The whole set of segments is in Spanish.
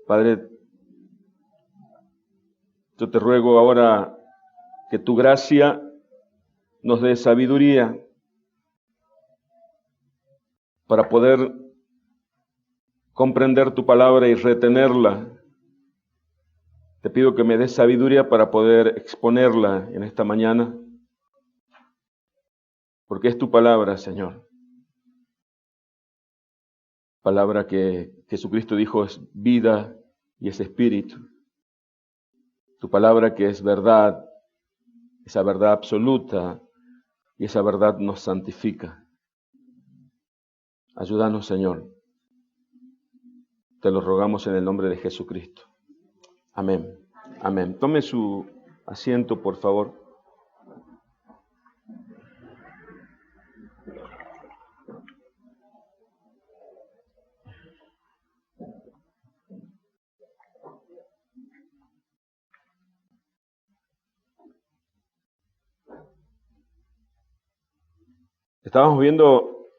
Padre, yo te ruego ahora que tu gracia nos dé sabiduría para poder comprender tu palabra y retenerla. Te pido que me des sabiduría para poder exponerla en esta mañana, porque es tu palabra, Señor. Palabra que Jesucristo dijo es vida y es espíritu. Tu palabra que es verdad, esa verdad absoluta, y esa verdad nos santifica. Ayúdanos, Señor. Te lo rogamos en el nombre de Jesucristo. Amén. Amén. Tome su asiento, por favor.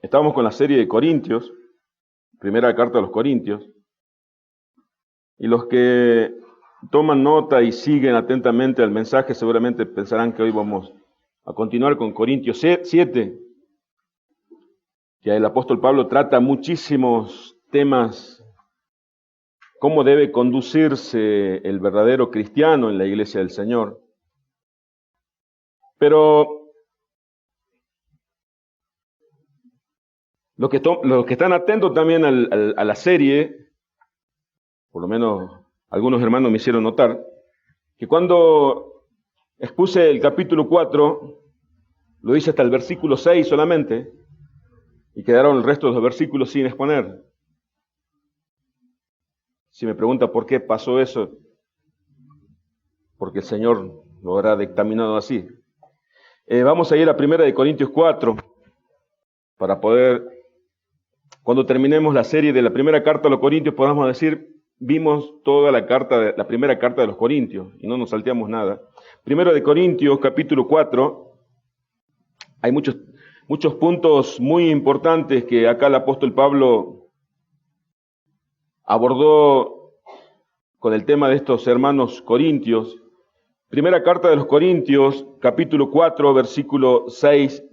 Estábamos con la serie de Corintios, primera carta a los Corintios, y los que toman nota y siguen atentamente al mensaje seguramente pensarán que hoy vamos a continuar con Corintios 7, que el apóstol Pablo trata muchísimos temas, cómo debe conducirse el verdadero cristiano en la iglesia del Señor. Pero los que están atentos también a la serie, por lo menos algunos hermanos me hicieron notar, que cuando expuse el capítulo 4, lo hice hasta el versículo 6 solamente, y quedaron el resto de los versículos sin exponer. Si me pregunta por qué pasó eso, porque el Señor lo habrá dictaminado así. Vamos a ir a 1 Corintios 4, para poder, cuando terminemos la serie de la primera carta a los Corintios, podamos decir, vimos toda la primera carta de los Corintios, y no nos salteamos nada. 1 Corintios, capítulo 4, hay muchos puntos muy importantes que acá el apóstol Pablo abordó con el tema de estos hermanos corintios. Primera carta de los Corintios, capítulo 4, versículo 6,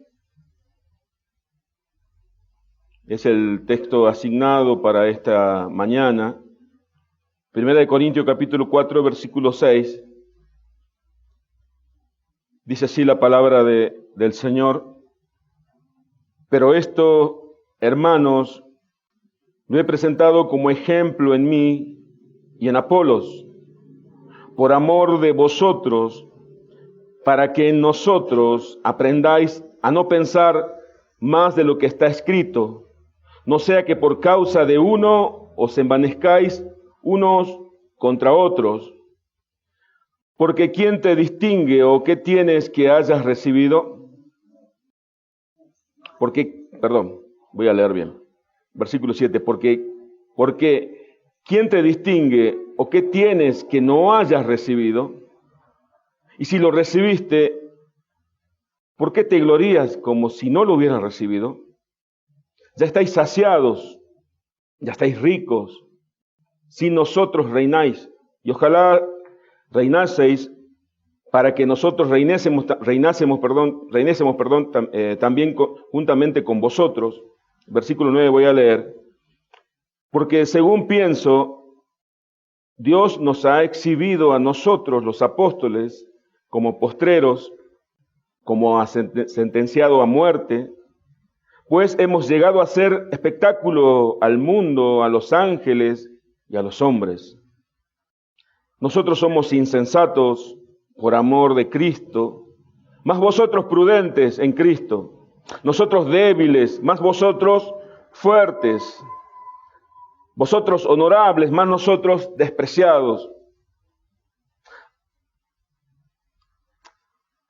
es el texto asignado para esta mañana. Primera de Corintios, capítulo 4, versículo 6, dice así la palabra del Señor: pero esto, hermanos, lo he presentado como ejemplo en mí y en Apolos, por amor de vosotros, para que en nosotros aprendáis a no pensar más de lo que está escrito, no sea que por causa de uno os envanezcáis unos contra otros. Porque ¿quién te distingue o qué tienes que hayas recibido? Voy a leer bien. Versículo 7, porque ¿quién te distingue o qué tienes que no hayas recibido? Y si lo recibiste, ¿por qué te glorías como si no lo hubieras recibido? Ya estáis saciados, ya estáis ricos, si nosotros reináis, y ojalá reinaseis para que nosotros reinésemos también juntamente con vosotros. Versículo 9 voy a leer. Porque según pienso, Dios nos ha exhibido a nosotros, los apóstoles, como postreros, como sentenciado a muerte, pues hemos llegado a ser espectáculo al mundo, a los ángeles y a los hombres. Nosotros somos insensatos por amor de Cristo, mas vosotros prudentes en Cristo. Nosotros débiles, mas vosotros fuertes. Vosotros honorables, mas nosotros despreciados.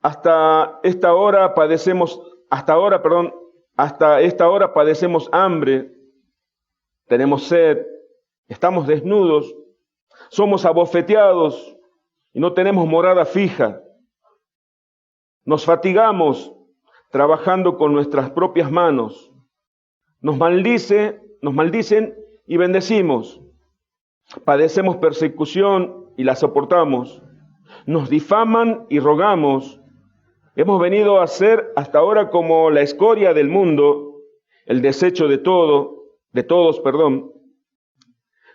Hasta esta hora padecemos hambre, tenemos sed, estamos desnudos, somos abofeteados y no tenemos morada fija. Nos fatigamos trabajando con nuestras propias manos. Nos maldicen y bendecimos. Padecemos persecución y la soportamos. Nos difaman y rogamos. Hemos venido a ser hasta ahora como la escoria del mundo, el desecho de todos.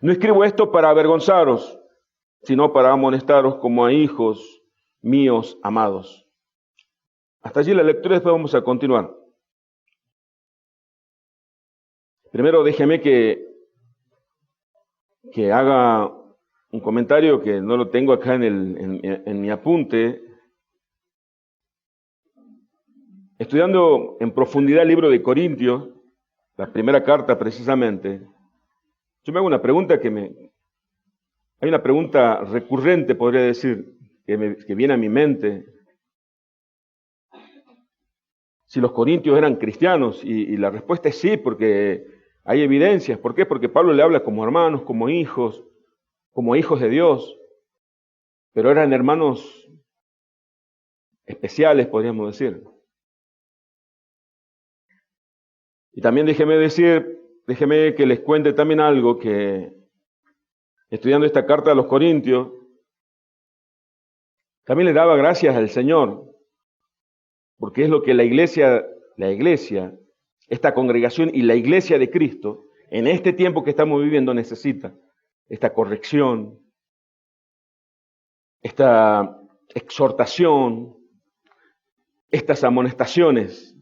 No escribo esto para avergonzaros, sino para amonestaros como a hijos míos amados. Hasta allí la lectura, después vamos a continuar. Primero déjeme que haga un comentario que no lo tengo acá en mi apunte. Estudiando en profundidad el libro de Corintios, la primera carta precisamente, yo me hago una pregunta hay una pregunta recurrente, podría decir, que viene a mi mente. Si los corintios eran cristianos, y la respuesta es sí, porque hay evidencias. ¿Por qué? Porque Pablo le habla como hermanos, como hijos de Dios, pero eran hermanos especiales, podríamos decir. Y también déjeme que les cuente también algo, que estudiando esta carta a los Corintios, también le daba gracias al Señor, porque es lo que la iglesia, esta congregación y la iglesia de Cristo, en este tiempo que estamos viviendo necesita. Esta corrección, esta exhortación, estas amonestaciones,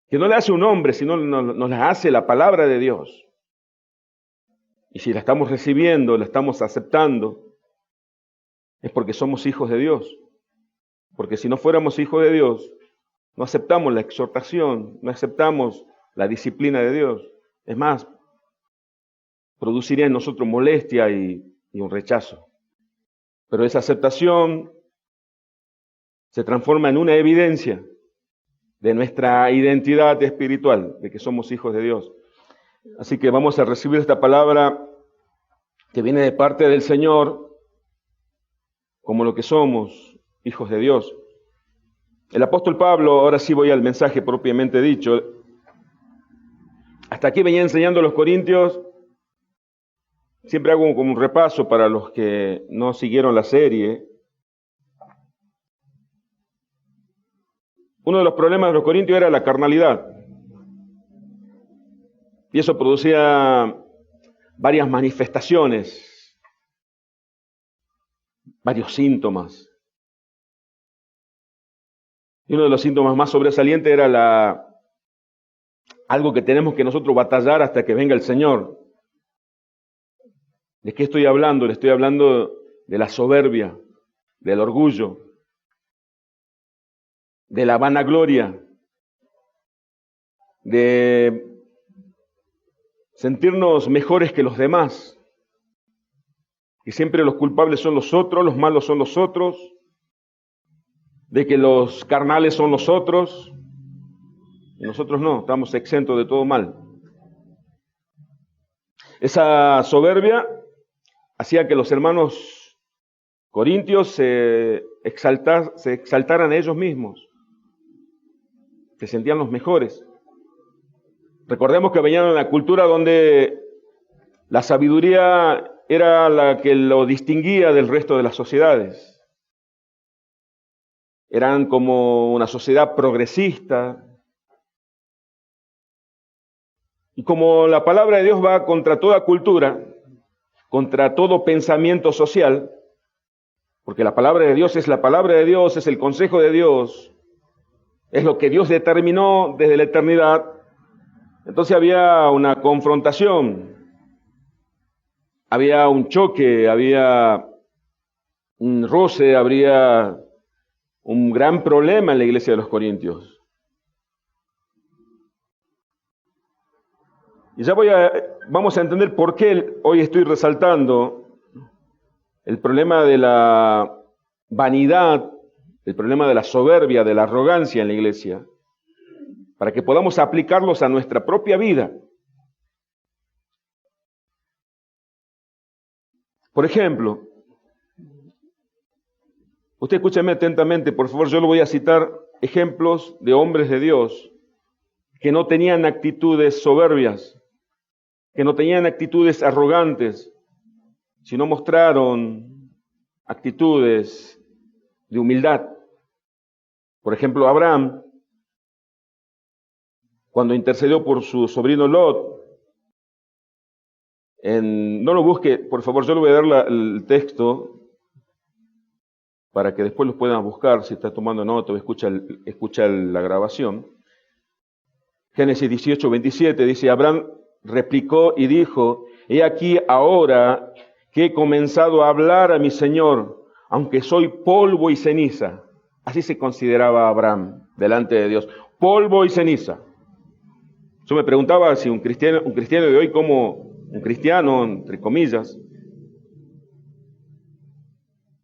que no le hace un hombre, sino nos las hace la palabra de Dios. Y si la estamos recibiendo, la estamos aceptando, es porque somos hijos de Dios. Porque si no fuéramos hijos de Dios, no aceptamos la exhortación, no aceptamos la disciplina de Dios. Es más, produciría en nosotros molestia y un rechazo. Pero esa aceptación se transforma en una evidencia de nuestra identidad espiritual, de que somos hijos de Dios. Así que vamos a recibir esta palabra que viene de parte del Señor, como lo que somos, hijos de Dios. El apóstol Pablo, ahora sí voy al mensaje propiamente dicho. Hasta aquí venía enseñando a los corintios. Siempre hago como un repaso para los que no siguieron la serie. Uno de los problemas de los corintios era la carnalidad. Y eso producía varias manifestaciones, varios síntomas. Y uno de los síntomas más sobresalientes era algo que tenemos que nosotros batallar hasta que venga el Señor. ¿De qué estoy hablando? Le estoy hablando de la soberbia, del orgullo, de la vanagloria, de sentirnos mejores que los demás, que siempre los culpables son los otros, los malos son los otros, de que los carnales son los otros, y nosotros no, estamos exentos de todo mal. Esa soberbia hacía que los hermanos corintios se exaltaran a ellos mismos, se sentían los mejores. Recordemos que venían de una cultura donde la sabiduría era la que lo distinguía del resto de las sociedades. Eran como una sociedad progresista. Y como la palabra de Dios va contra toda cultura, contra todo pensamiento social, porque la palabra de Dios es la palabra de Dios, es el consejo de Dios, es lo que Dios determinó desde la eternidad. Entonces había una confrontación, había un choque, había un roce, habría un gran problema en la iglesia de los Corintios. Y ya vamos a entender por qué hoy estoy resaltando el problema de la vanidad, el problema de la soberbia, de la arrogancia en la iglesia, para que podamos aplicarlos a nuestra propia vida. Por ejemplo, usted escúcheme atentamente, por favor, yo le voy a citar ejemplos de hombres de Dios que no tenían actitudes soberbias, que no tenían actitudes arrogantes, si no mostraron actitudes de humildad. Por ejemplo, Abraham, cuando intercedió por su sobrino Lot, no lo busque, por favor, yo le voy a dar el texto para que después lo puedan buscar, si está tomando nota o escucha la grabación. Génesis 18, 27 dice, Abraham replicó y dijo, he aquí ahora que he comenzado a hablar a mi Señor, aunque soy polvo y ceniza. Así se consideraba Abraham delante de Dios, polvo y ceniza. Yo me preguntaba si un cristiano de hoy, como un cristiano, entre comillas,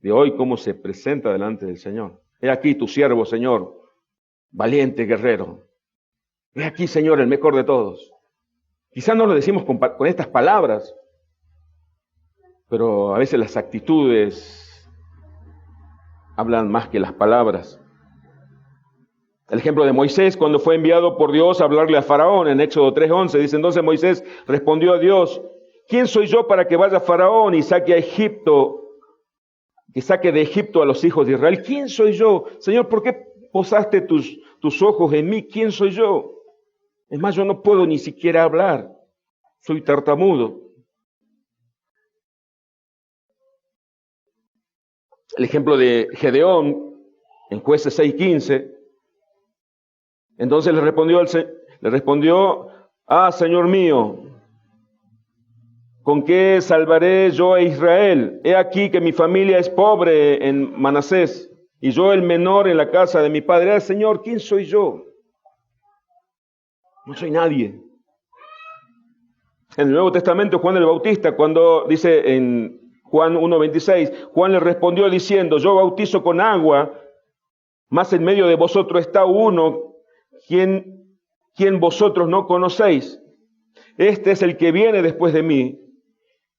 de hoy, cómo se presenta delante del Señor. He aquí tu siervo, Señor, valiente guerrero. He aquí, Señor, el mejor de todos. Quizás no lo decimos con estas palabras, pero a veces las actitudes hablan más que las palabras. El ejemplo de Moisés, cuando fue enviado por Dios a hablarle a Faraón, en Éxodo 3:11, dice, entonces Moisés respondió a Dios, ¿quién soy yo para que vaya Faraón y saque de Egipto a los hijos de Israel? ¿Quién soy yo? Señor, ¿por qué posaste tus ojos en mí? ¿Quién soy yo? Es más, yo no puedo ni siquiera hablar. Soy tartamudo. El ejemplo de Gedeón, en Jueces 6:15. Entonces le respondió, Señor mío, ¿con qué salvaré yo a Israel? He aquí que mi familia es pobre en Manasés, y yo el menor en la casa de mi padre. Señor, ¿quién soy yo? No soy nadie. En el Nuevo Testamento, Juan el Bautista, cuando dice en Juan 1:26, Juan le respondió diciendo, yo bautizo con agua, mas en medio de vosotros está uno quien vosotros no conocéis. Este es el que viene después de mí,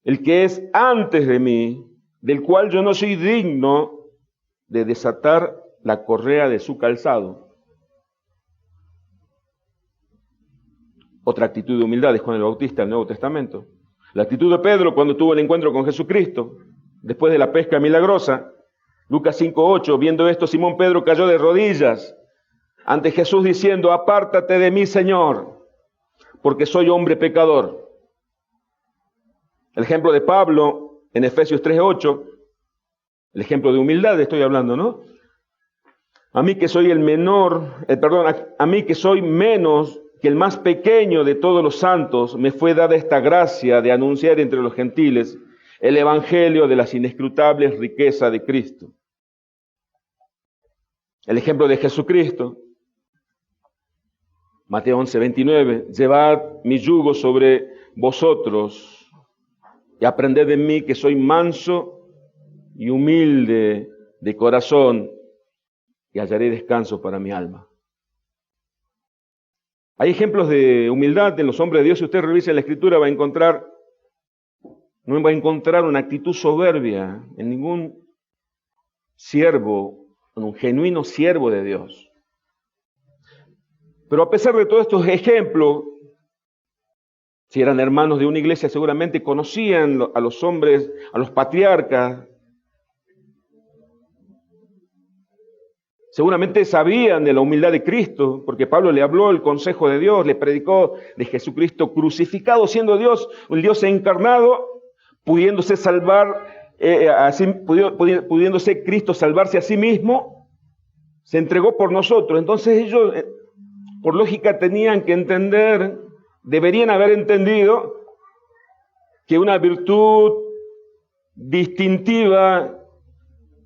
el que es antes de mí, del cual yo no soy digno de desatar la correa de su calzado. Otra actitud de humildad es Juan el Bautista, el Nuevo Testamento. La actitud de Pedro cuando tuvo el encuentro con Jesucristo, después de la pesca milagrosa. Lucas 5:8, viendo esto, Simón Pedro cayó de rodillas ante Jesús diciendo, apártate de mí, Señor, porque soy hombre pecador. El ejemplo de Pablo en Efesios 3:8, el ejemplo de humildad estoy hablando, ¿no? A mí que soy a mí que soy menos que el más pequeño de todos los santos, me fue dada esta gracia de anunciar entre los gentiles el evangelio de las inescrutables riquezas de Cristo. El ejemplo de Jesucristo, Mateo 11:29, llevad mi yugo sobre vosotros y aprended de mí que soy manso y humilde de corazón y hallaré descanso para mi alma. Hay ejemplos de humildad en los hombres de Dios. Si usted revisa la Escritura no va a encontrar una actitud soberbia en ningún siervo, en un genuino siervo de Dios. Pero a pesar de todos estos ejemplos, si eran hermanos de una iglesia, seguramente conocían a los hombres, a los patriarcas. Seguramente sabían de la humildad de Cristo, porque Pablo le habló el consejo de Dios, le predicó de Jesucristo crucificado, siendo Dios, el Dios encarnado, pudiéndose Cristo salvarse a sí mismo, se entregó por nosotros. Entonces ellos, por lógica, tenían que entender, deberían haber entendido que una virtud distintiva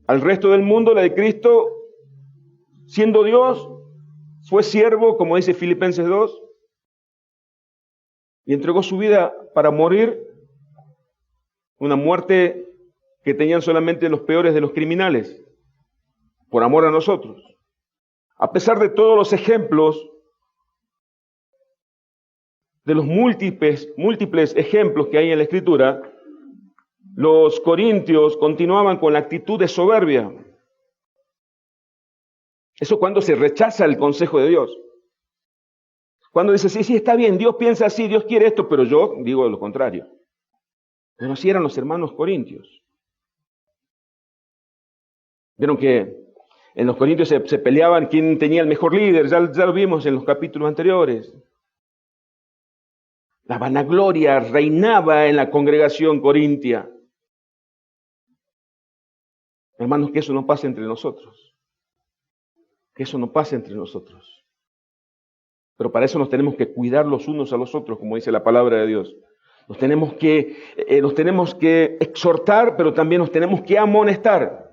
al resto del mundo, la de Cristo, siendo Dios, fue siervo, como dice Filipenses 2, y entregó su vida para morir, una muerte que tenían solamente los peores de los criminales, por amor a nosotros. A pesar de todos los ejemplos, de los múltiples ejemplos que hay en la Escritura, los corintios continuaban con la actitud de soberbia. Eso cuando se rechaza el consejo de Dios. Cuando dice, sí, está bien, Dios piensa así, Dios quiere esto, pero yo digo lo contrario. Pero así eran los hermanos corintios. Vieron que en los corintios se peleaban quién tenía el mejor líder, ya lo vimos en los capítulos anteriores. La vanagloria reinaba en la congregación corintia. Hermanos, que eso no pase entre nosotros. Que eso no pase entre nosotros. Pero para eso nos tenemos que cuidar los unos a los otros, como dice la palabra de Dios. Nos tenemos que exhortar, pero también nos tenemos que amonestar.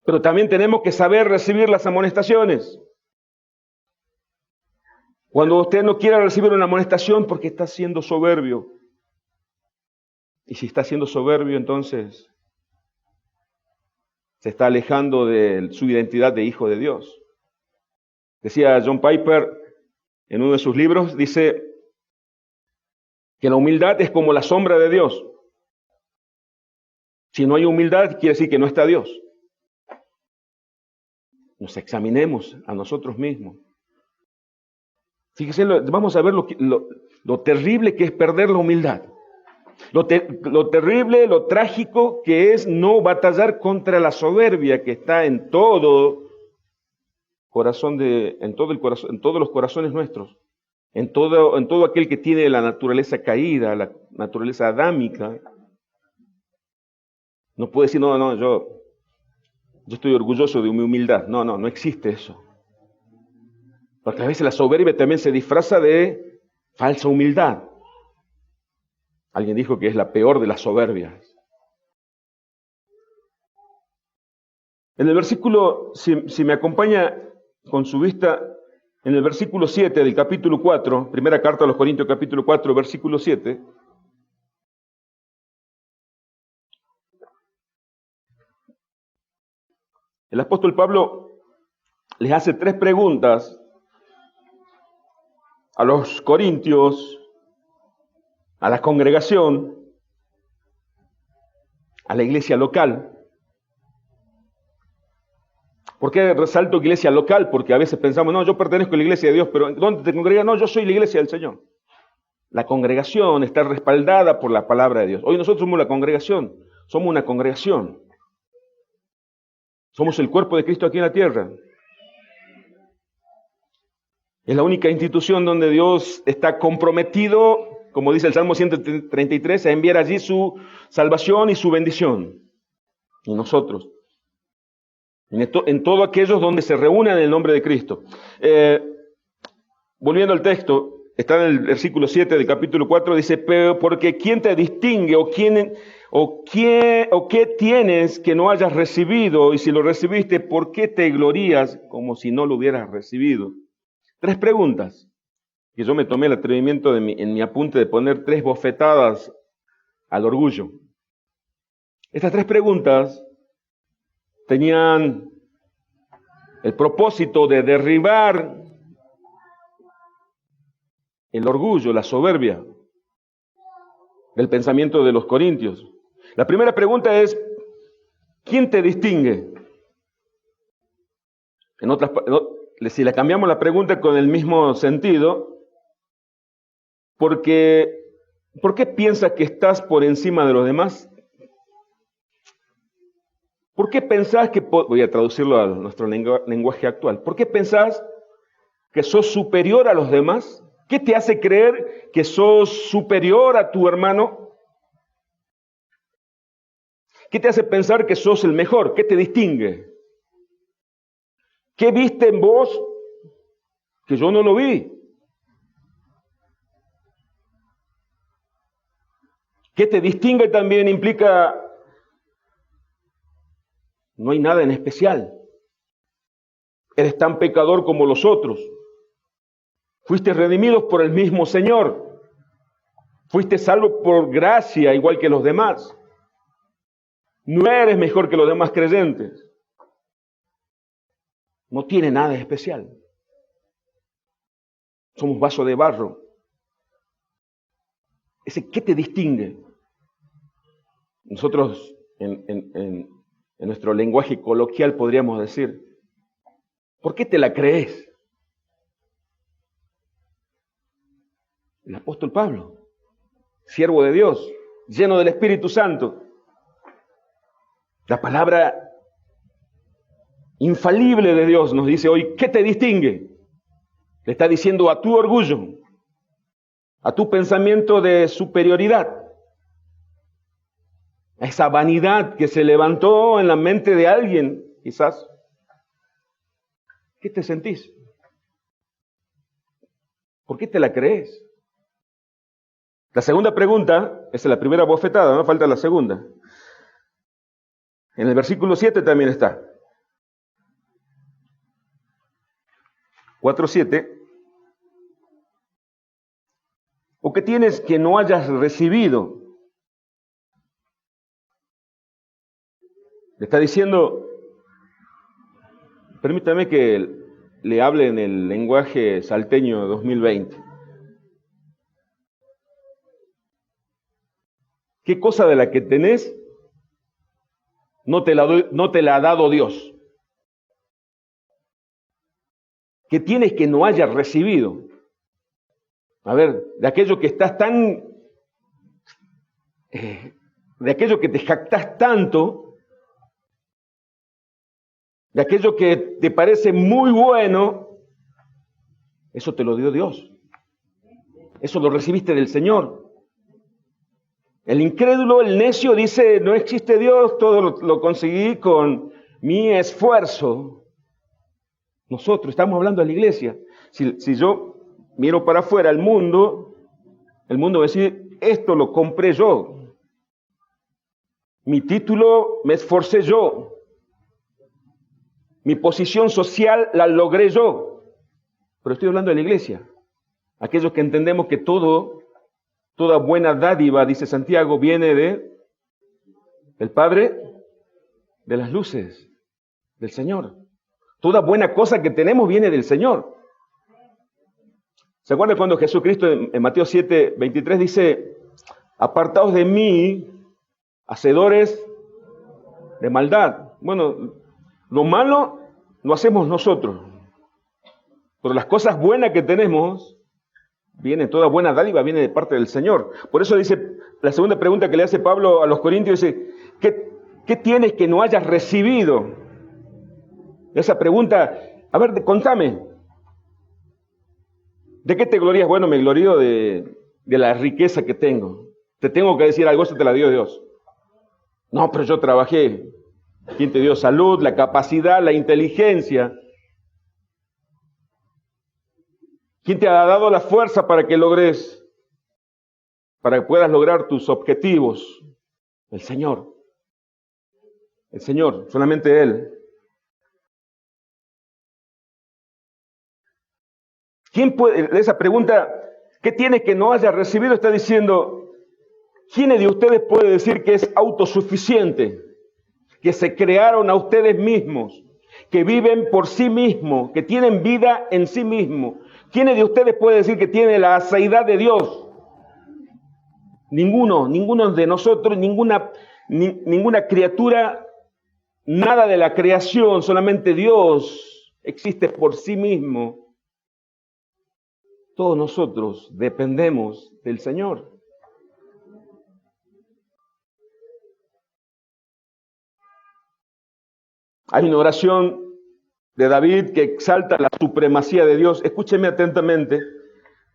Pero también tenemos que saber recibir las amonestaciones. Cuando usted no quiera recibir una amonestación porque está siendo soberbio. Y si está siendo soberbio, entonces se está alejando de su identidad de hijo de Dios. Decía John Piper en uno de sus libros, dice que la humildad es como la sombra de Dios. Si no hay humildad, quiere decir que no está Dios. Nos examinemos a nosotros mismos. Fíjese, vamos a ver lo terrible que es perder la humildad. Lo terrible, lo trágico que es no batallar contra la soberbia que está en todo corazón en todos los corazones nuestros, en todo aquel que tiene la naturaleza caída, la naturaleza adámica. No puede decir, no, yo estoy orgulloso de mi humildad. No existe eso. Porque a veces la soberbia también se disfraza de falsa humildad. Alguien dijo que es la peor de las soberbias. En el versículo, si me acompaña con su vista, en el versículo 7 del capítulo 4, primera carta a los Corintios capítulo 4, versículo 7, el apóstol Pablo les hace 3 preguntas a los corintios, a la congregación, a la iglesia local. ¿Por qué resalto iglesia local? Porque a veces pensamos, no, yo pertenezco a la iglesia de Dios, pero ¿dónde te congregas? No, yo soy la iglesia del Señor. La congregación está respaldada por la palabra de Dios. Hoy nosotros somos la congregación, somos una congregación. Somos el cuerpo de Cristo aquí en la tierra. Es la única institución donde Dios está comprometido, como dice el Salmo 133, a enviar allí su salvación y su bendición. Y nosotros. En todos aquellos donde se reúnen en el nombre de Cristo. Volviendo al texto, está en el versículo 7 del capítulo 4, dice, pero porque ¿quién te distingue o qué tienes que no hayas recibido? Y si lo recibiste, ¿por qué te glorías como si no lo hubieras recibido? 3 preguntas, que yo me tomé el atrevimiento en mi apunte de poner 3 bofetadas al orgullo. Estas 3 preguntas tenían el propósito de derribar el orgullo, la soberbia del pensamiento de los corintios. La primera pregunta es, ¿quién te distingue? Si le cambiamos la pregunta con el mismo sentido, ¿por qué piensas que estás por encima de los demás? ¿Por qué pensás que, voy a traducirlo a nuestro lenguaje actual, ¿por qué pensás que sos superior a los demás? ¿Qué te hace creer que sos superior a tu hermano? ¿Qué te hace pensar que sos el mejor? ¿Qué te distingue? ¿Qué viste en vos que yo no lo vi? ¿Qué te distingue también implica no hay nada en especial? Eres tan pecador como los otros. Fuiste redimidos por el mismo Señor. Fuiste salvo por gracia, igual que los demás. No eres mejor que los demás creyentes. No tiene nada especial. Somos vaso de barro. ¿Qué te distingue? Nosotros, en nuestro lenguaje coloquial, podríamos decir, ¿por qué te la crees? El apóstol Pablo siervo de Dios, lleno del Espíritu Santo. La palabra infalible de Dios nos dice hoy, ¿qué te distingue? Le está diciendo a tu orgullo, a tu pensamiento de superioridad, a esa vanidad que se levantó en la mente de alguien, quizás. ¿Qué te sentís? ¿Por qué te la crees? La segunda pregunta, esa es la primera bofetada, no falta la segunda. En el versículo 7 también está. 4:7. ¿O qué tienes que no hayas recibido? Le está diciendo, permítame que le hable en el lenguaje salteño 2020. ¿Qué cosa de la que tenés no te la ha dado Dios? ¿Qué tienes que no hayas recibido? A ver, de aquello que estás tan... de aquello que te jactás tanto, de aquello que te parece muy bueno, eso te lo dio Dios. Eso lo recibiste del Señor. El incrédulo, el necio dice, no existe Dios, todo lo conseguí con mi esfuerzo. Nosotros estamos hablando de la iglesia. Si yo miro para afuera el mundo va a decir, esto lo compré yo. Mi título me esforcé yo. Mi posición social la logré yo. Pero estoy hablando de la iglesia. Aquellos que entendemos que toda buena dádiva, dice Santiago, viene del Padre de las luces, del Señor. Toda buena cosa que tenemos viene del Señor. ¿Se acuerdan cuando Jesucristo en Mateo 7:23 dice, apartaos de mí, hacedores de maldad? Bueno, lo malo lo hacemos nosotros, pero las cosas buenas que tenemos, toda buena dádiva viene de parte del Señor. Por eso dice, la segunda pregunta que le hace Pablo a los Corintios, dice, ¿qué tienes que no hayas recibido? Esa pregunta, a ver, contame. ¿De qué te glorías? Bueno, me glorío de la riqueza que tengo. Te tengo que decir algo, eso te la dio Dios. No, pero yo trabajé. ¿Quién te dio salud, la capacidad, la inteligencia? ¿Quién te ha dado la fuerza para que puedas lograr tus objetivos? El Señor. El Señor, solamente Él. ¿Quién puede, esa pregunta, ¿qué tiene que no haya recibido? Está diciendo, ¿quién de ustedes puede decir que es autosuficiente? Que se crearon a ustedes mismos, que viven por sí mismos, que tienen vida en sí mismos. ¿Quién de ustedes puede decir que tiene la aseidad de Dios? Ninguno de nosotros, ninguna criatura, nada de la creación, solamente Dios existe por sí mismo. Todos nosotros dependemos del Señor. Hay una oración de David que exalta la supremacía de Dios. Escúcheme atentamente,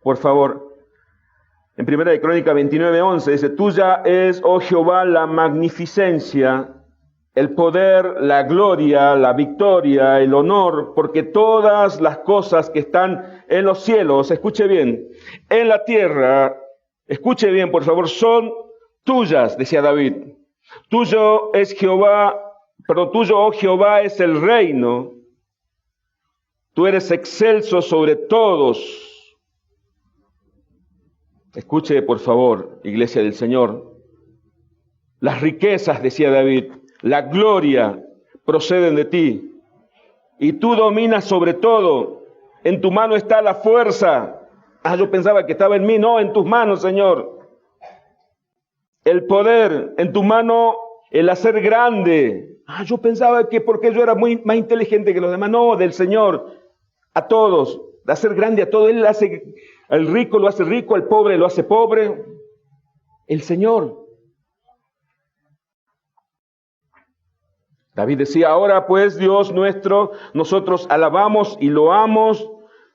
por favor. En 1 Crónicas 29:11 dice, tuya es, oh Jehová, la magnificencia, el poder, la gloria, la victoria, el honor, porque todas las cosas que están en los cielos, escuche bien, en la tierra, escuche bien, por favor, son tuyas, decía David. Tuyo, oh Jehová, es el reino. Tú eres excelso sobre todos. Escuche, por favor, iglesia del Señor. Las riquezas, decía David, la gloria proceden de ti. Y tú dominas sobre todo. En tu mano está la fuerza. Yo pensaba que estaba en mí. No, en tus manos, Señor. El poder, en tu mano el hacer grande. Yo pensaba que porque yo era más inteligente que los demás. No, del Señor. A todos. De hacer grande a todos. Él hace, al rico lo hace rico, al pobre lo hace pobre. el Señor. David decía, ahora pues, Dios nuestro, nosotros alabamos y loamos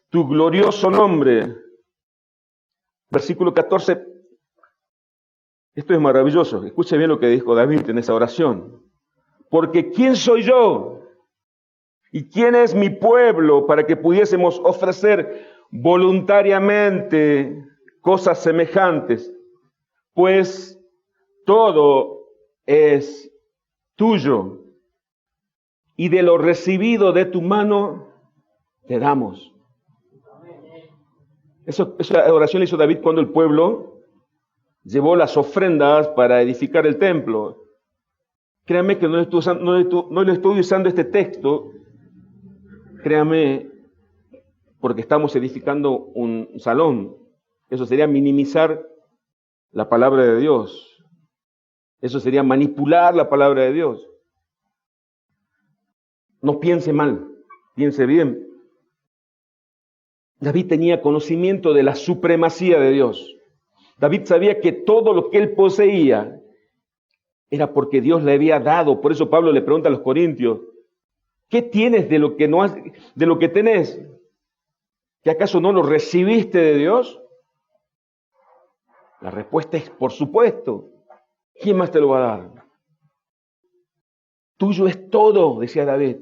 tu glorioso nombre. Versículo 14. Esto es maravilloso. Escuche bien lo que dijo David en esa oración. Porque ¿quién soy yo? ¿Y quién es mi pueblo para que pudiésemos ofrecer voluntariamente cosas semejantes? Pues todo es tuyo, y de lo recibido de tu mano te damos. Esa oración la hizo David cuando el pueblo llevó las ofrendas para edificar el templo. Créame que no le estoy usando este texto, créame, porque estamos edificando un salón. Eso sería minimizar la palabra de Dios. Eso sería manipular la palabra de Dios. No piense mal, piense bien. David tenía conocimiento de la supremacía de Dios. David sabía que todo lo que él poseía era porque Dios le había dado. Por eso Pablo le pregunta a los corintios, ¿qué tienes de lo que no has, de lo que tenés? ¿Que acaso no lo recibiste de Dios? La respuesta es por supuesto. ¿Quién más te lo va a dar? Tuyo es todo, decía David.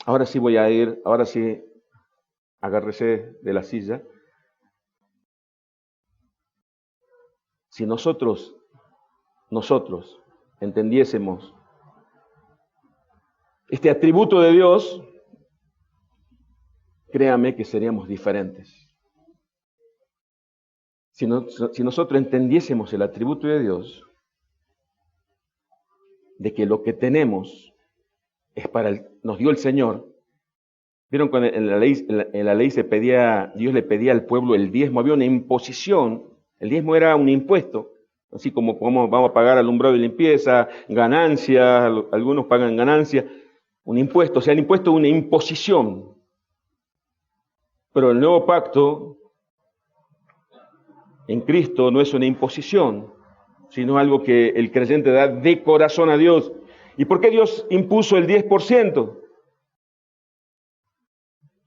Ahora sí voy a ir, ahora sí, agárrese de la silla. Si nosotros entendiésemos este atributo de Dios, créame que seríamos diferentes. Si nosotros entendiésemos el atributo de Dios, de que lo que tenemos es nos dio el Señor. Vieron cuando en la ley se pedía, Dios le pedía al pueblo el diezmo, había una imposición, el diezmo era un impuesto, así como vamos a pagar alumbrado de limpieza, ganancias, algunos pagan ganancias, un impuesto, o sea, el impuesto es una imposición. Pero el nuevo pacto en Cristo no es una imposición, sino algo que el creyente da de corazón a Dios. ¿Y por qué Dios impuso el 10%?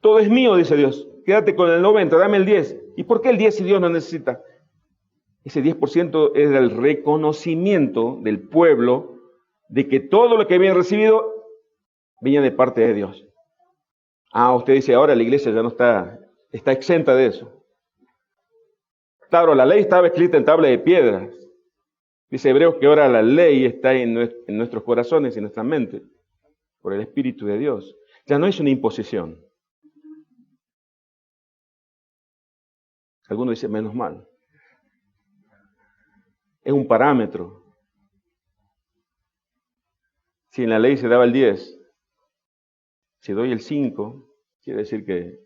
Todo es mío, dice Dios. Quédate con el 90%, dame el 10%. ¿Y por qué el 10% si Dios no necesita? Ese 10% es el reconocimiento del pueblo de que todo lo que habían recibido venía de parte de Dios. Usted dice, ahora la iglesia ya no está exenta de eso. Claro, la ley estaba escrita en tabla de piedras. Dice Hebreos que ahora la ley está en nuestros corazones y en nuestra mente, por el Espíritu de Dios. Ya no es una imposición. Algunos dicen, menos mal. Es un parámetro. Si en la ley se daba el 10, si doy el 5, quiere decir que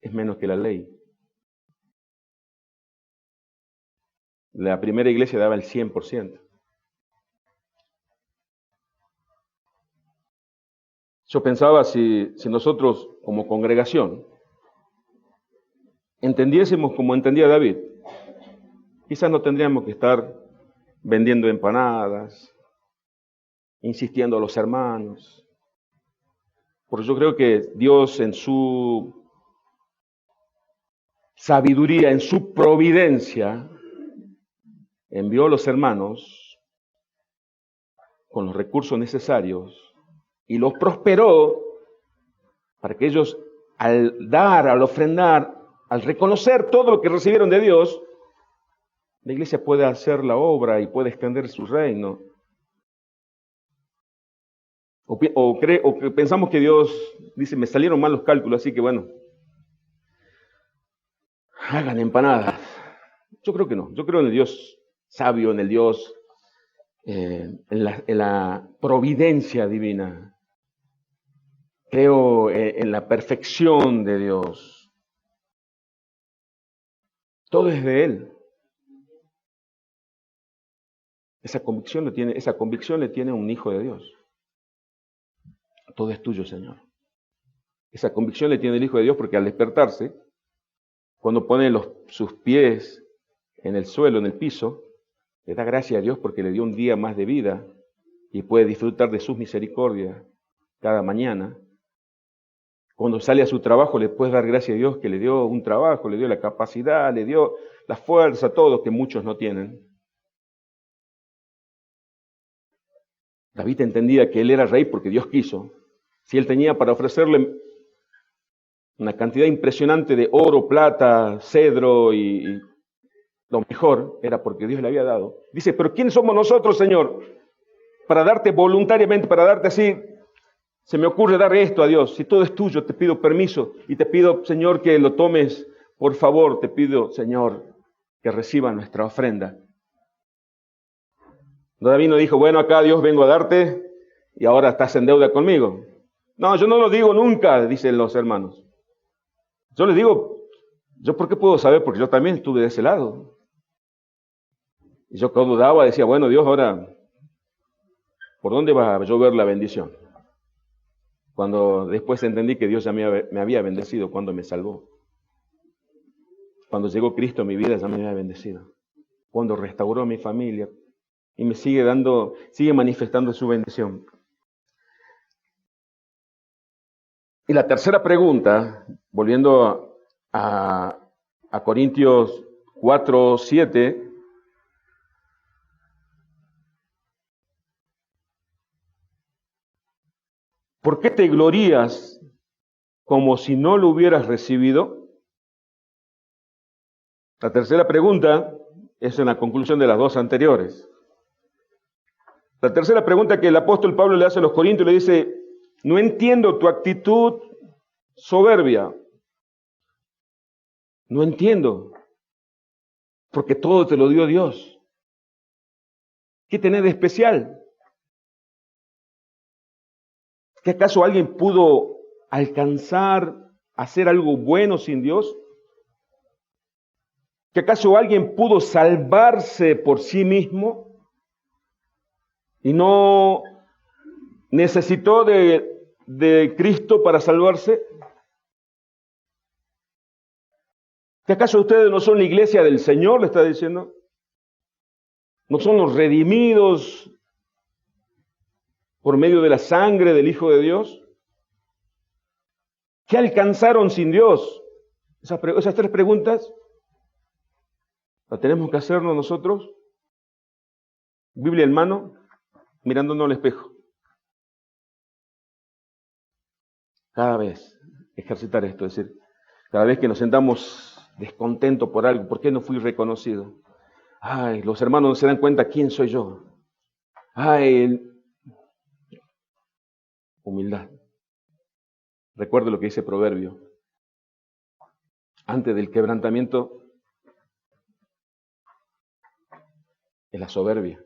es menos que la ley. La primera iglesia daba el 100%. Yo pensaba si nosotros como congregación entendiésemos como entendía David, quizás no tendríamos que estar vendiendo empanadas, insistiendo a los hermanos. Porque yo creo que Dios en su sabiduría, en su providencia, envió a los hermanos con los recursos necesarios y los prosperó para que ellos al dar, al ofrendar, al reconocer todo lo que recibieron de Dios, la iglesia puede hacer la obra y puede extender su reino. O pensamos que Dios dice, me salieron mal los cálculos, así que bueno, hagan empanadas. Yo creo que no, yo creo en el Dios sabio, en el Dios, en la providencia divina. Creo en la perfección de Dios. Todo es de Él. Esa convicción le tiene un hijo de Dios. Todo es tuyo, Señor. Esa convicción le tiene el Hijo de Dios porque al despertarse, cuando pone sus pies en el suelo, en el piso, le da gracias a Dios porque le dio un día más de vida y puede disfrutar de sus misericordias cada mañana. Cuando sale a su trabajo le puedes dar gracias a Dios que le dio un trabajo, le dio la capacidad, le dio la fuerza, todo que muchos no tienen. David entendía que él era rey porque Dios quiso. Si él tenía para ofrecerle una cantidad impresionante de oro, plata, cedro y lo mejor, era porque Dios le había dado. Dice, pero ¿quién somos nosotros, Señor? Para darte voluntariamente, para darte así, se me ocurre dar esto a Dios. Si todo es tuyo, te pido permiso y te pido, Señor, que lo tomes. Por favor, te pido, Señor, que reciba nuestra ofrenda. David no dijo, bueno, acá Dios vengo a darte y ahora estás en deuda conmigo. No, yo no lo digo nunca, dicen los hermanos. Yo les digo, ¿yo por qué puedo saber? Porque yo también estuve de ese lado. Y yo cuando daba decía, bueno, Dios, ahora, ¿por dónde va a llover la bendición? Cuando después entendí que Dios ya me había bendecido cuando me salvó. Cuando llegó Cristo a mi vida ya me había bendecido. Cuando restauró a mi familia y me sigue manifestando su bendición. Y la tercera pregunta, volviendo a Corintios 4:7, ¿por qué te glorías como si no lo hubieras recibido? La tercera pregunta es en la conclusión de las dos anteriores. La tercera pregunta que el apóstol Pablo le hace a los corintios le dice, no entiendo tu actitud soberbia. No entiendo, porque todo te lo dio Dios. ¿Qué tenés de especial? ¿Que acaso alguien pudo alcanzar a hacer algo bueno sin Dios? ¿Que acaso alguien pudo salvarse por sí mismo y no necesitó de Cristo para salvarse? ¿Que acaso ustedes no son la iglesia del Señor? Le está diciendo. ¿No son los redimidos por medio de la sangre del Hijo de Dios? ¿Qué alcanzaron sin Dios? Esas tres preguntas las tenemos que hacernos nosotros, Biblia en mano, mirándonos al espejo. Cada vez ejercitar esto, es decir, cada vez que nos sentamos descontentos por algo, ¿por qué no fui reconocido? Ay, los hermanos no se dan cuenta quién soy yo. Ay, humildad. Recuerdo lo que dice Proverbio. Antes del quebrantamiento es la soberbia.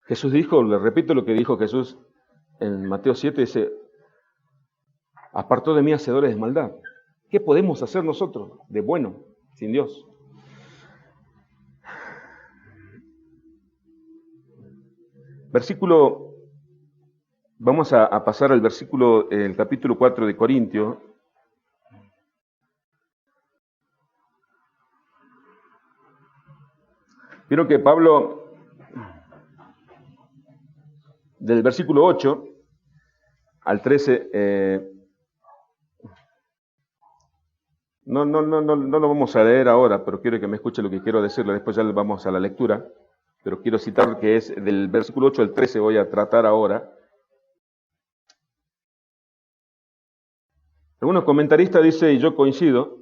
Jesús dijo, le repito lo que dijo Jesús en Mateo 7, dice, apartó de mí hacedores de maldad. ¿Qué podemos hacer nosotros de bueno sin Dios? Vamos a pasar al versículo, el capítulo 4 de Corintios. Quiero que Pablo, del versículo 8 al 13, no lo vamos a leer ahora, pero quiero que me escuche lo que quiero decirle, después ya vamos a la lectura, pero quiero citar que es del versículo 8 al 13, voy a tratar ahora. Algunos comentaristas dicen, y yo coincido,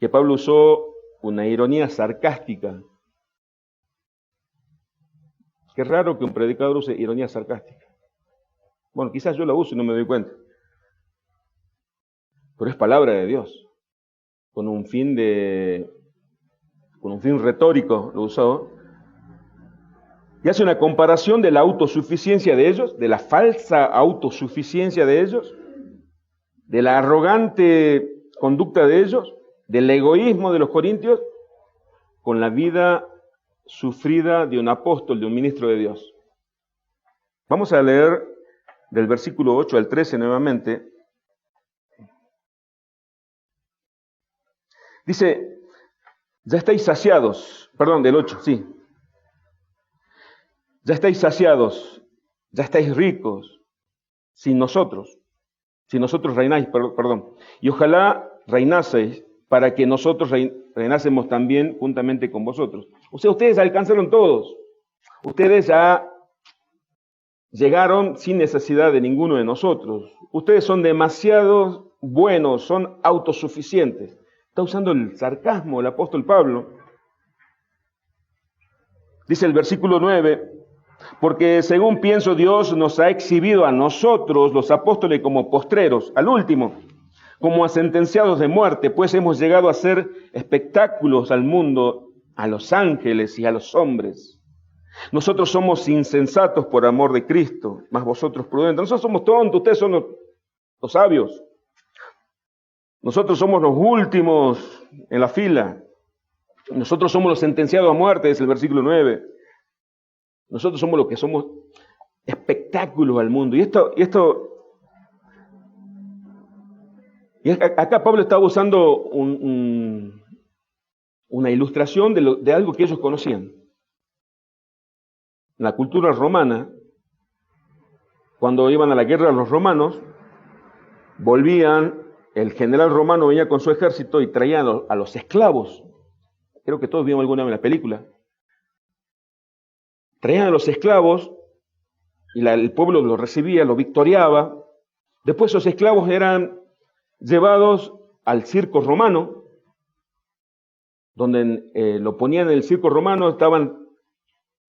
que Pablo usó una ironía sarcástica. Qué raro que un predicador use ironía sarcástica. Bueno, quizás yo la uso y no me doy cuenta. Pero es palabra de Dios. Con un fin retórico lo usó. Y hace una comparación de la autosuficiencia de ellos, de la falsa autosuficiencia de ellos, de la arrogante conducta de ellos, del egoísmo de los corintios, con la vida sufrida de un apóstol, de un ministro de Dios. Vamos a leer del versículo 8 al 13 nuevamente, dice, ya estáis saciados, perdón, del 8, sí. Ya estáis saciados, ya estáis ricos, sin nosotros reináis, perdón. Y ojalá reinaseis para que nosotros reinásemos también juntamente con vosotros. O sea, ustedes alcanzaron todos. Ustedes ya llegaron sin necesidad de ninguno de nosotros. Ustedes son demasiado buenos, son autosuficientes. Está usando el sarcasmo el apóstol Pablo. Dice el versículo 9, porque según pienso Dios nos ha exhibido a nosotros, los apóstoles, como postreros, al último, como a sentenciados de muerte, pues hemos llegado a ser espectáculos al mundo, a los ángeles y a los hombres. Nosotros somos insensatos por amor de Cristo, mas vosotros prudentes. Nosotros somos tontos, ustedes son los sabios. Nosotros somos los últimos en la fila. Nosotros somos los sentenciados a muerte, es el versículo 9. Nosotros somos los que somos espectáculos al mundo. Y acá Pablo estaba usando una ilustración de algo que ellos conocían. En la cultura romana, cuando iban a la guerra los romanos, volvían, el general romano venía con su ejército y traían a los esclavos. Creo que todos vimos alguna vez en la película. Traían a los esclavos y el pueblo los recibía, los victoriaba. Después esos esclavos eran llevados al circo romano, donde lo ponían en el circo romano, estaban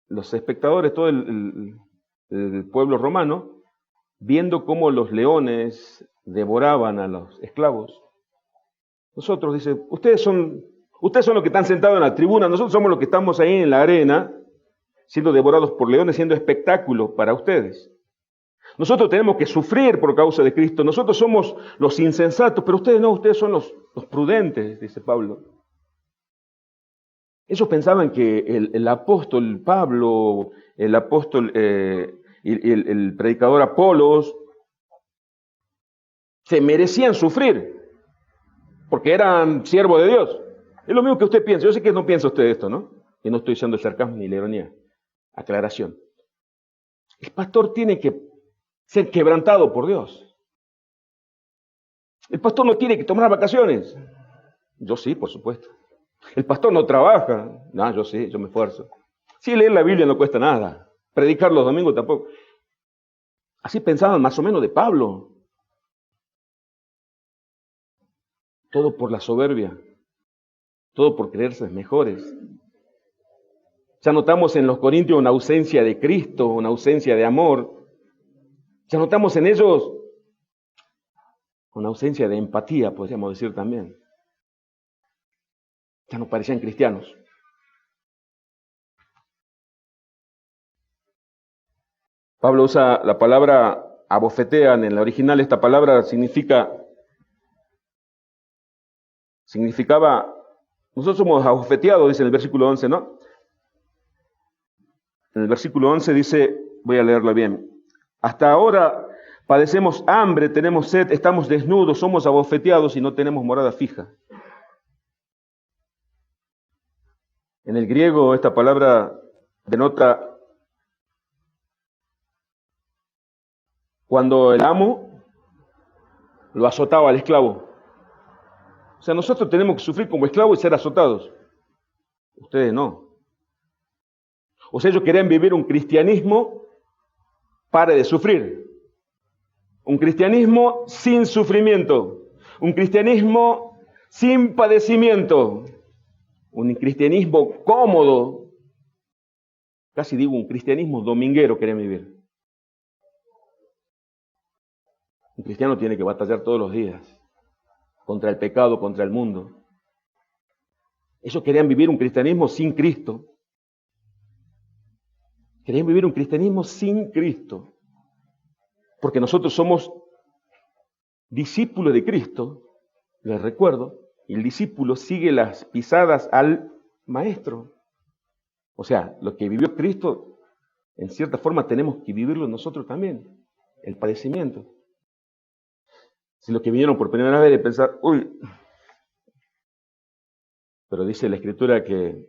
los espectadores, todo el pueblo romano, viendo cómo los leones devoraban a los esclavos. Nosotros, dice, ustedes son los que están sentados en la tribuna, nosotros somos los que estamos ahí en la arena, siendo devorados por leones, siendo espectáculo para ustedes. Nosotros tenemos que sufrir por causa de Cristo. Nosotros somos los insensatos, pero ustedes no, ustedes son los prudentes, dice Pablo. Ellos pensaban que el apóstol Pablo, el apóstol y el predicador Apolos se merecían sufrir porque eran siervos de Dios. Es lo mismo que usted piensa. Yo sé que no piensa usted esto, ¿no? Y no estoy usando el sarcasmo ni la ironía. Aclaración. El pastor tiene que ser quebrantado por Dios. El pastor no tiene que tomar vacaciones. Yo sí, por supuesto. El pastor no trabaja. No, yo sí, yo me esfuerzo. Sí, leer la Biblia no cuesta nada. Predicar los domingos tampoco. Así pensaban más o menos de Pablo. Todo por la soberbia. Todo por creerse mejores. Ya notamos en los corintios una ausencia de Cristo, una ausencia de amor. Ya notamos en ellos una ausencia de empatía, podríamos decir también. Ya no parecían cristianos. Pablo usa la palabra abofetean. En la original esta palabra significaba, nosotros somos abofeteados, dice en el versículo 11, ¿no? En el versículo 11 dice, voy a leerlo bien, hasta ahora padecemos hambre, tenemos sed, estamos desnudos, somos abofeteados y no tenemos morada fija. En el griego esta palabra denota cuando el amo lo azotaba al esclavo. O sea, nosotros tenemos que sufrir como esclavos y ser azotados. Ustedes no. O sea, ellos querían vivir un cristianismo pare de sufrir. Un cristianismo sin sufrimiento. Un cristianismo sin padecimiento. Un cristianismo cómodo. Casi digo un cristianismo dominguero querían vivir. Un cristiano tiene que batallar todos los días contra el pecado, contra el mundo. Ellos querían vivir un cristianismo sin Cristo. Querían vivir un cristianismo sin Cristo. Porque nosotros somos discípulos de Cristo, les recuerdo, y el discípulo sigue las pisadas al maestro. O sea, lo que vivió Cristo, en cierta forma tenemos que vivirlo nosotros también. el padecimiento. Si los que vinieron por primera vez de pensar, uy, pero dice la Escritura que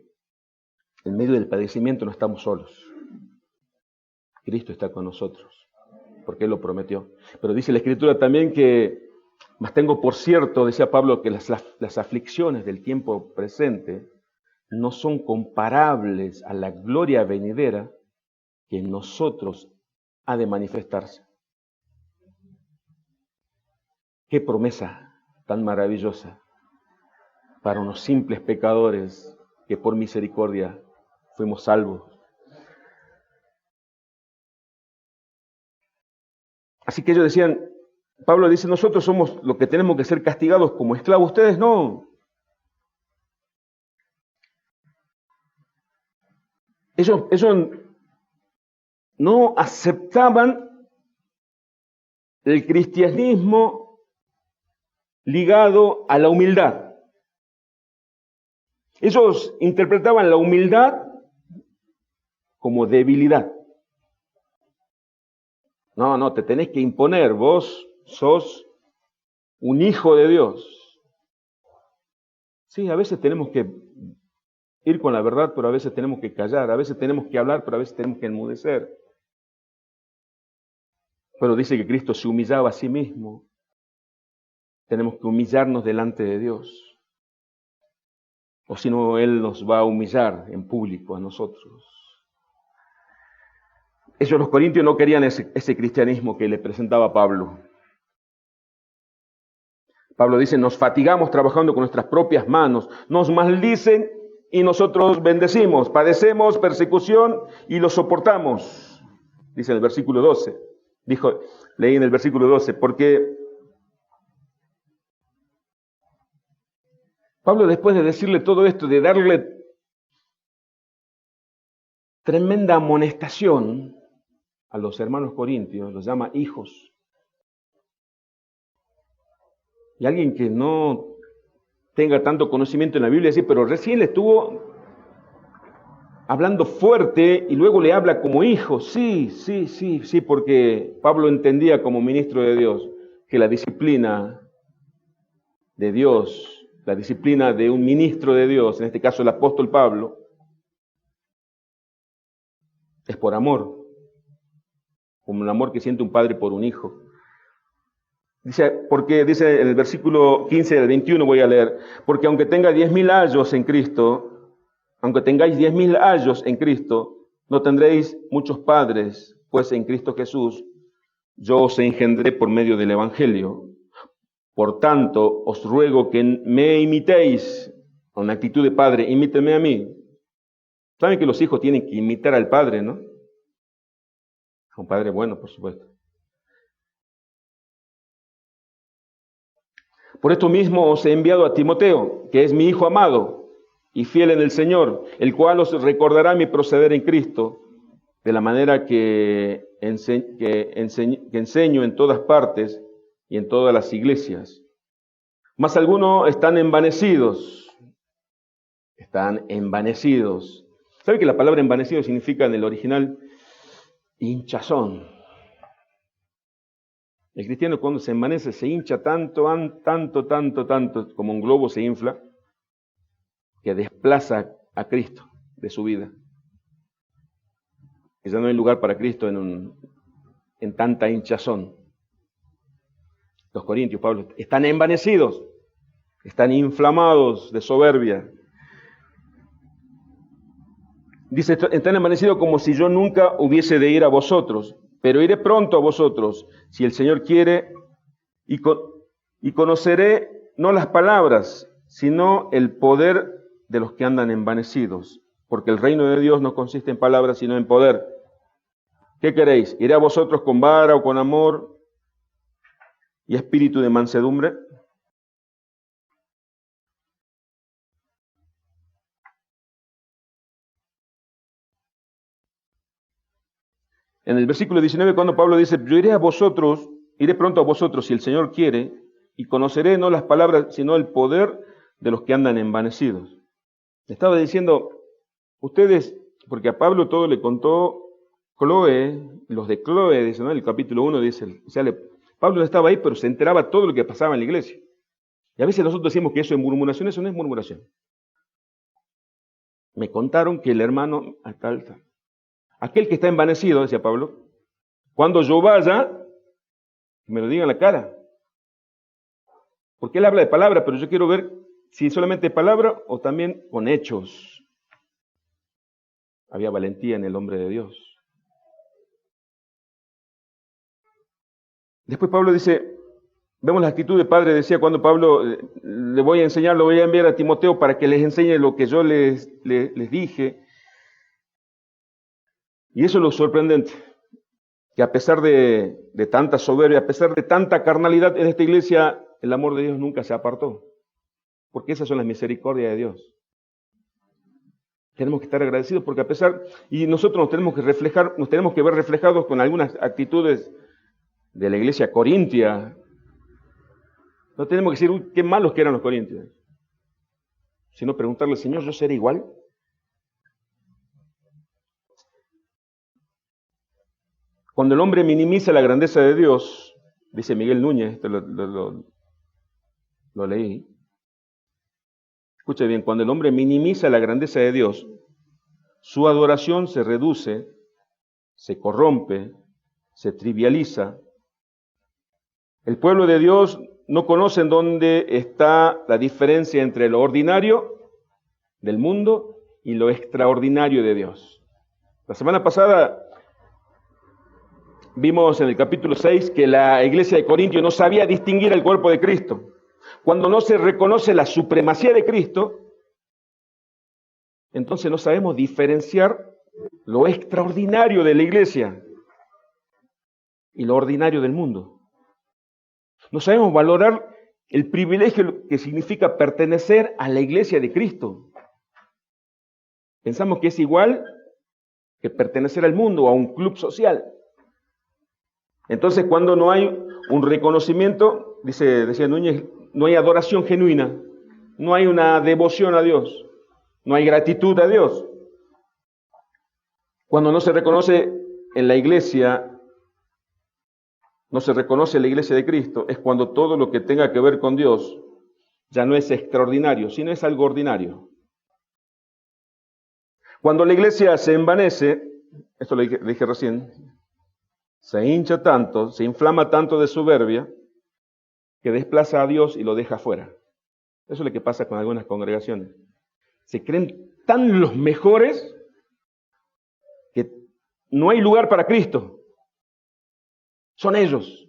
en medio del padecimiento no estamos solos. Cristo está con nosotros, porque Él lo prometió. Pero dice la Escritura también que, mas tengo por cierto, decía Pablo, que las aflicciones del tiempo presente no son comparables a la gloria venidera que en nosotros ha de manifestarse. Qué promesa tan maravillosa para unos simples pecadores que por misericordia fuimos salvos. Así que ellos decían, Pablo dice, nosotros somos los que tenemos que ser castigados como esclavos, ustedes no. Ellos no aceptaban el cristianismo ligado a la humildad. Ellos interpretaban la humildad como debilidad. No, te tenés que imponer, vos sos un hijo de Dios. Sí, a veces tenemos que ir con la verdad, pero a veces tenemos que callar, a veces tenemos que hablar, pero a veces tenemos que enmudecer. Pero dice que Cristo se humillaba a sí mismo. Tenemos que humillarnos delante de Dios. O si no, Él nos va a humillar en público a nosotros. Ellos, los corintios, no querían ese cristianismo que le presentaba Pablo. Pablo dice, nos fatigamos trabajando con nuestras propias manos, nos maldicen y nosotros bendecimos, padecemos persecución y lo soportamos. Dice en el versículo 12. Leí en el versículo 12, porque Pablo, después de decirle todo esto, de darle tremenda amonestación a los hermanos corintios, los llama hijos. Y alguien que no tenga tanto conocimiento en la Biblia dice, pero recién le estuvo hablando fuerte y luego le habla como hijo. Sí, porque Pablo entendía como ministro de Dios que la disciplina de Dios, la disciplina de un ministro de Dios, en este caso el apóstol Pablo, es por amor, como el amor que siente un padre por un hijo. Porque dice en el versículo 15 del 21, voy a leer, porque aunque tenga 10.000 años en Cristo, aunque tengáis 10.000 años en Cristo, no tendréis muchos padres, pues en Cristo Jesús yo os engendré por medio del Evangelio. Por tanto, os ruego que me imitéis con la actitud de padre, imítenme a mí. Saben que los hijos tienen que imitar al padre, ¿no? Un padre bueno, por supuesto. Por esto mismo os he enviado a Timoteo, que es mi hijo amado y fiel en el Señor, el cual os recordará mi proceder en Cristo, de la manera que enseño en todas partes y en todas las iglesias. Mas algunos están envanecidos. ¿Sabe que la palabra envanecido significa en el original hinchazón? El cristiano cuando se envanece se hincha tanto, como un globo se infla, que desplaza a Cristo de su vida. Que ya no hay lugar para Cristo en tanta hinchazón. Los corintios, Pablo, están envanecidos, están inflamados de soberbia. Dice, están envanecidos como si yo nunca hubiese de ir a vosotros, pero iré pronto a vosotros, si el Señor quiere, y conoceré no las palabras, sino el poder de los que andan envanecidos, porque el reino de Dios no consiste en palabras, sino en poder. ¿Qué queréis? ¿Iré a vosotros con vara o con amor y espíritu de mansedumbre? En el versículo 19, cuando Pablo dice, yo iré pronto a vosotros si el Señor quiere, y conoceré no las palabras, sino el poder de los que andan envanecidos. Estaba diciendo, ustedes, porque a Pablo todo le contó Chloe, los de Cloe, dice, ¿no? El capítulo 1 dice, o sea, Pablo no estaba ahí, pero se enteraba todo lo que pasaba en la iglesia. Y a veces nosotros decimos que eso es murmuración, eso no es murmuración. Me contaron que el hermano, tal. Aquel que está envanecido, decía Pablo, cuando yo vaya, me lo diga en la cara. Porque él habla de palabra, pero yo quiero ver si solamente palabra o también con hechos. Había valentía en el hombre de Dios. Después Pablo dice, vemos la actitud de padre, decía cuando Pablo, le voy a enseñar, lo voy a enviar a Timoteo para que les enseñe lo que yo les dije. Y eso es lo sorprendente, que a pesar de tanta soberbia, a pesar de tanta carnalidad en esta iglesia, el amor de Dios nunca se apartó. Porque esas son las misericordias de Dios. Tenemos que estar agradecidos porque a pesar, y nosotros nos tenemos que ver reflejados con algunas actitudes de la iglesia corintia. No tenemos que decir, uy, qué malos que eran los corintios, sino preguntarle, Señor, ¿yo seré igual? Cuando el hombre minimiza la grandeza de Dios, dice Miguel Núñez, esto lo leí. Escuche bien, cuando el hombre minimiza la grandeza de Dios, su adoración se reduce, se corrompe, se trivializa. El pueblo de Dios no conoce en dónde está la diferencia entre lo ordinario del mundo y lo extraordinario de Dios. La semana pasada vimos en el capítulo 6 que la iglesia de Corintio no sabía distinguir el cuerpo de Cristo. Cuando no se reconoce la supremacía de Cristo, entonces no sabemos diferenciar lo extraordinario de la iglesia y lo ordinario del mundo. No sabemos valorar el privilegio que significa pertenecer a la iglesia de Cristo. Pensamos que es igual que pertenecer al mundo o a un club social. Entonces, cuando no hay un reconocimiento, decía Núñez, no hay adoración genuina, no hay una devoción a Dios, no hay gratitud a Dios. Cuando no se reconoce en la iglesia, no se reconoce la iglesia de Cristo, es cuando todo lo que tenga que ver con Dios ya no es extraordinario, sino es algo ordinario. Cuando la iglesia se envanece, esto lo dije recién, se hincha tanto, se inflama tanto de soberbia, que desplaza a Dios y lo deja fuera. Eso es lo que pasa con algunas congregaciones. Se creen tan los mejores que no hay lugar para Cristo. Son ellos.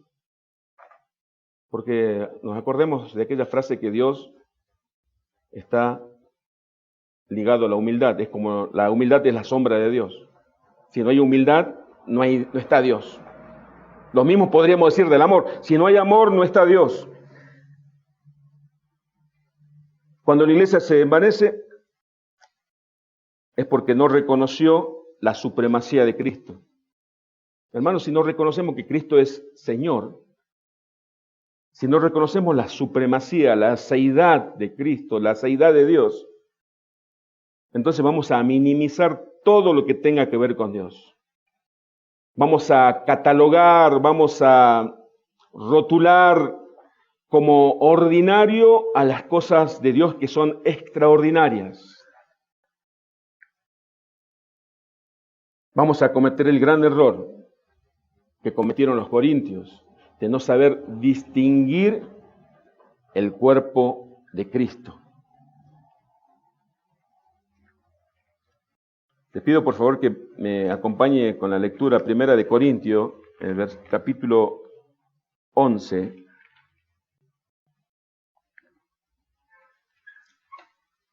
Porque nos acordemos de aquella frase que Dios está ligado a la humildad. Es como la humildad es la sombra de Dios. Si no hay humildad, no está Dios. Lo mismo podríamos decir del amor. Si no hay amor, no está Dios. Cuando la iglesia se envanece, es porque no reconoció la supremacía de Cristo. Hermanos, si no reconocemos que Cristo es Señor, si no reconocemos la supremacía, la seidad de Cristo, la seidad de Dios, entonces vamos a minimizar todo lo que tenga que ver con Dios. Vamos a catalogar, vamos a rotular como ordinario a las cosas de Dios que son extraordinarias. Vamos a cometer el gran error que cometieron los corintios, de no saber distinguir el cuerpo de Cristo. Te pido por favor que me acompañe con la lectura primera de Corintios, en el capítulo 11,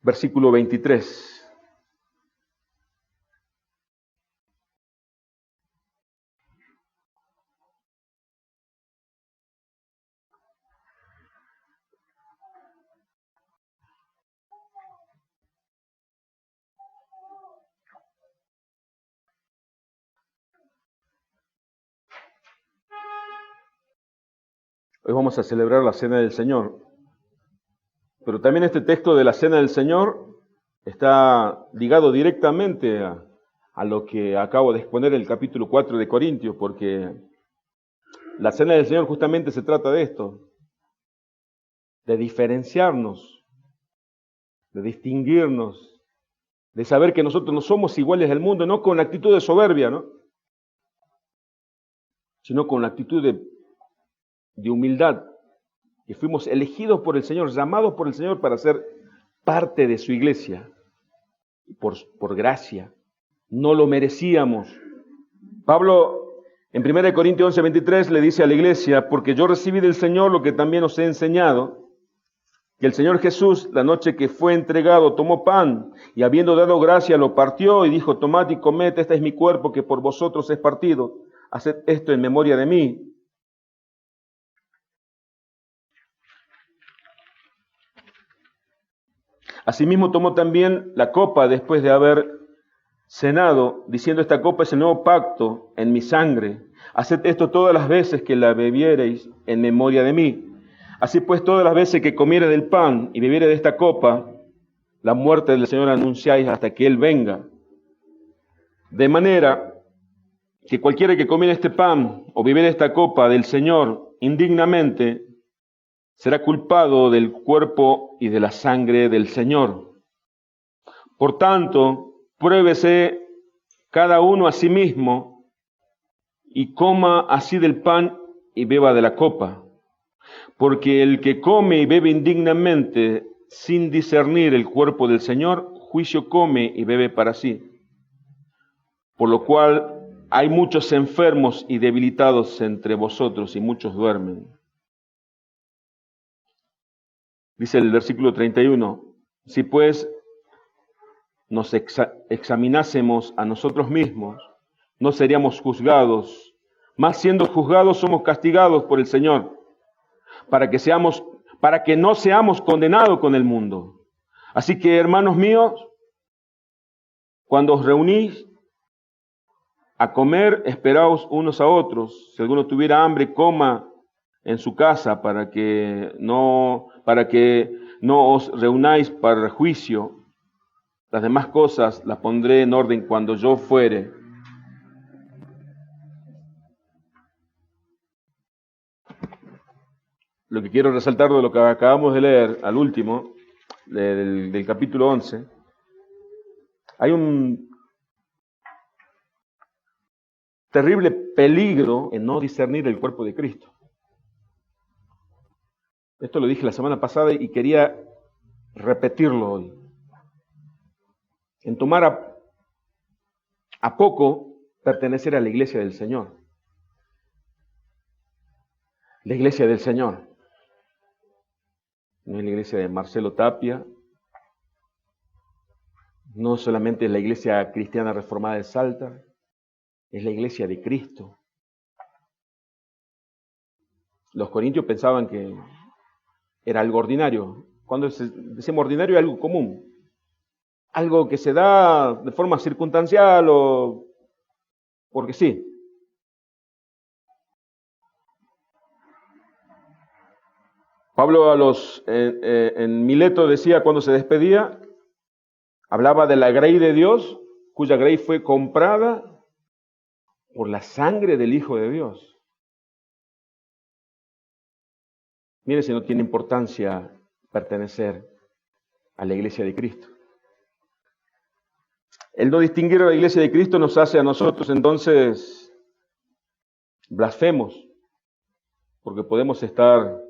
versículo 23. Hoy vamos a celebrar la Cena del Señor, pero también este texto de la Cena del Señor está ligado directamente a a lo que acabo de exponer en el capítulo 4 de Corintios, porque la cena del Señor justamente se trata de esto, de diferenciarnos, de distinguirnos, de saber que nosotros no somos iguales al mundo, no con actitud de soberbia, ¿no? Sino con la actitud de humildad, que fuimos elegidos por el Señor, llamados por el Señor para ser parte de su iglesia, por gracia. No lo merecíamos. Pablo, en 1 Corintios 11:23, le dice a la iglesia, porque yo recibí del Señor lo que también os he enseñado, que el Señor Jesús, la noche que fue entregado, tomó pan, y habiendo dado gracia, lo partió, y dijo, tomad y comed, este es mi cuerpo, que por vosotros es partido. Haced esto en memoria de mí. Asimismo tomó también la copa después de haber cenado, diciendo, esta copa es el nuevo pacto en mi sangre. Haced esto todas las veces que la bebiereis en memoria de mí. Así pues, todas las veces que comiere del pan y bebiere de esta copa, la muerte del Señor anunciáis hasta que Él venga. De manera que cualquiera que comiere este pan o bebiere esta copa del Señor indignamente, será culpado del cuerpo y de la sangre del Señor. Por tanto, pruébese cada uno a sí mismo y coma así del pan y beba de la copa. Porque el que come y bebe indignamente sin discernir el cuerpo del Señor, juicio come y bebe para sí. Por lo cual hay muchos enfermos y debilitados entre vosotros y muchos duermen. Dice el versículo 31, si pues nos examinásemos a nosotros mismos, no seríamos juzgados, mas siendo juzgados somos castigados por el Señor, para que no seamos condenados con el mundo. Así que, hermanos míos, cuando os reunís a comer, esperaos unos a otros. Si alguno tuviera hambre, coma en su casa, para que no os reunáis para juicio. Las demás cosas las pondré en orden cuando yo fuere. Lo que quiero resaltar de lo que acabamos de leer, al último, del capítulo 11, hay un terrible peligro en no discernir el cuerpo de Cristo. Esto lo dije la semana pasada y quería repetirlo hoy. En tomar a poco pertenecer a la iglesia del Señor. La iglesia del Señor. No es la iglesia de Marcelo Tapia, no solamente es la iglesia cristiana reformada de Salta, es la iglesia de Cristo. Los corintios pensaban que era algo ordinario. Cuando decimos ordinario es algo común, algo que se da de forma circunstancial o porque sí. Pablo en Mileto decía cuando se despedía, hablaba de la grey de Dios, cuya grey fue comprada por la sangre del Hijo de Dios. Mire si no tiene importancia pertenecer a la iglesia de Cristo. El no distinguir a la iglesia de Cristo nos hace a nosotros entonces blasfemos, porque podemos estar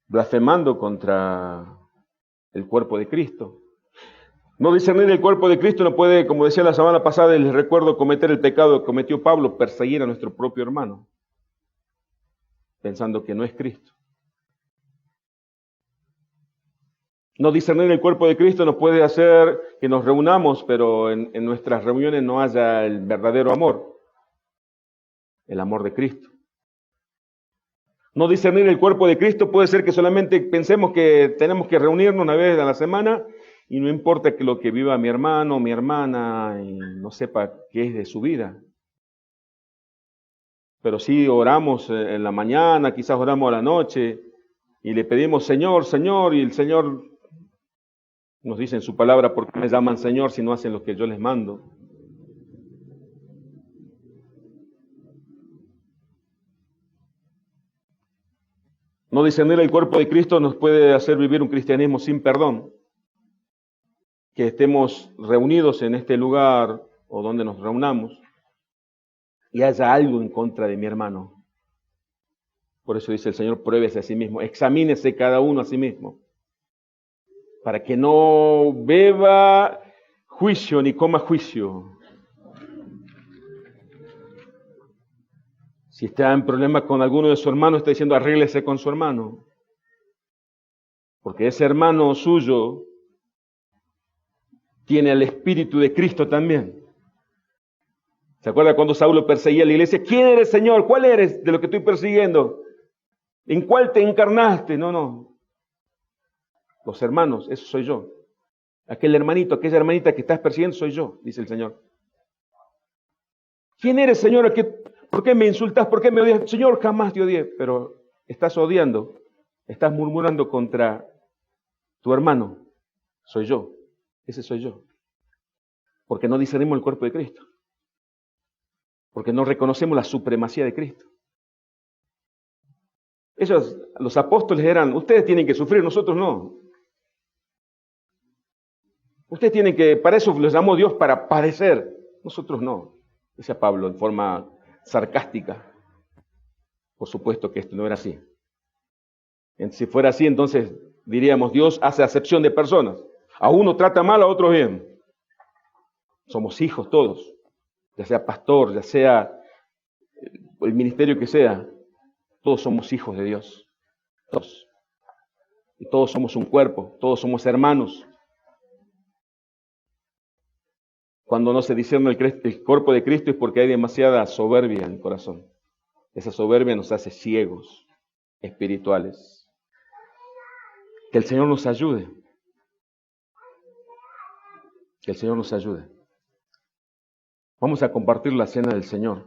blasfemando contra el cuerpo de Cristo. No discernir el cuerpo de Cristo no puede, como decía la semana pasada, y les recuerdo, cometer el pecado que cometió Pablo, perseguir a nuestro propio hermano, pensando que no es Cristo. No discernir el cuerpo de Cristo nos puede hacer que nos reunamos, pero en nuestras reuniones no haya el verdadero amor, el amor de Cristo. No discernir el cuerpo de Cristo puede ser que solamente pensemos que tenemos que reunirnos una vez a la semana y no importa que lo que viva mi hermano o mi hermana y no sepa qué es de su vida. Pero sí oramos en la mañana, quizás oramos a la noche y le pedimos Señor, Señor, y el Señor nos dice en su palabra, ¿por qué me llaman Señor si no hacen lo que yo les mando? No discernir el cuerpo de Cristo nos puede hacer vivir un cristianismo sin perdón. Que estemos reunidos en este lugar o donde nos reunamos y haya algo en contra de mi hermano. Por eso dice el Señor, pruébese a sí mismo, examínese cada uno a sí mismo, para que no beba juicio ni coma juicio. Si está en problema con alguno de su hermano, está diciendo arréglese con su hermano, porque ese hermano suyo tiene el Espíritu de Cristo también. ¿Se acuerda cuando Saulo perseguía a la iglesia? ¿Quién eres, Señor? ¿Cuál eres de lo que estoy persiguiendo? ¿En cuál te encarnaste? No. Los hermanos, eso soy yo. Aquel hermanito, aquella hermanita que estás persiguiendo soy yo, dice el Señor. ¿Quién eres, Señor? ¿Por qué me insultas? ¿Por qué me odias? Señor, jamás te odié, pero estás odiando, estás murmurando contra tu hermano. Soy yo, ese soy yo. Porque no discernimos el cuerpo de Cristo. Porque no reconocemos la supremacía de Cristo. Ellos, los apóstoles eran, ustedes tienen que sufrir, nosotros no. Ustedes tienen que, para eso los llamó Dios, para padecer. Nosotros no, decía Pablo en forma sarcástica. Por supuesto que esto no era así. Si fuera así, entonces diríamos, Dios hace acepción de personas. A uno trata mal, a otro bien. Somos hijos todos, ya sea pastor, ya sea el ministerio que sea. Todos somos hijos de Dios. Todos. Y todos somos un cuerpo, todos somos hermanos. Cuando no se discierne el cuerpo de Cristo es porque hay demasiada soberbia en el corazón. Esa soberbia nos hace ciegos espirituales. Que el Señor nos ayude. Que el Señor nos ayude. Vamos a compartir la cena del Señor.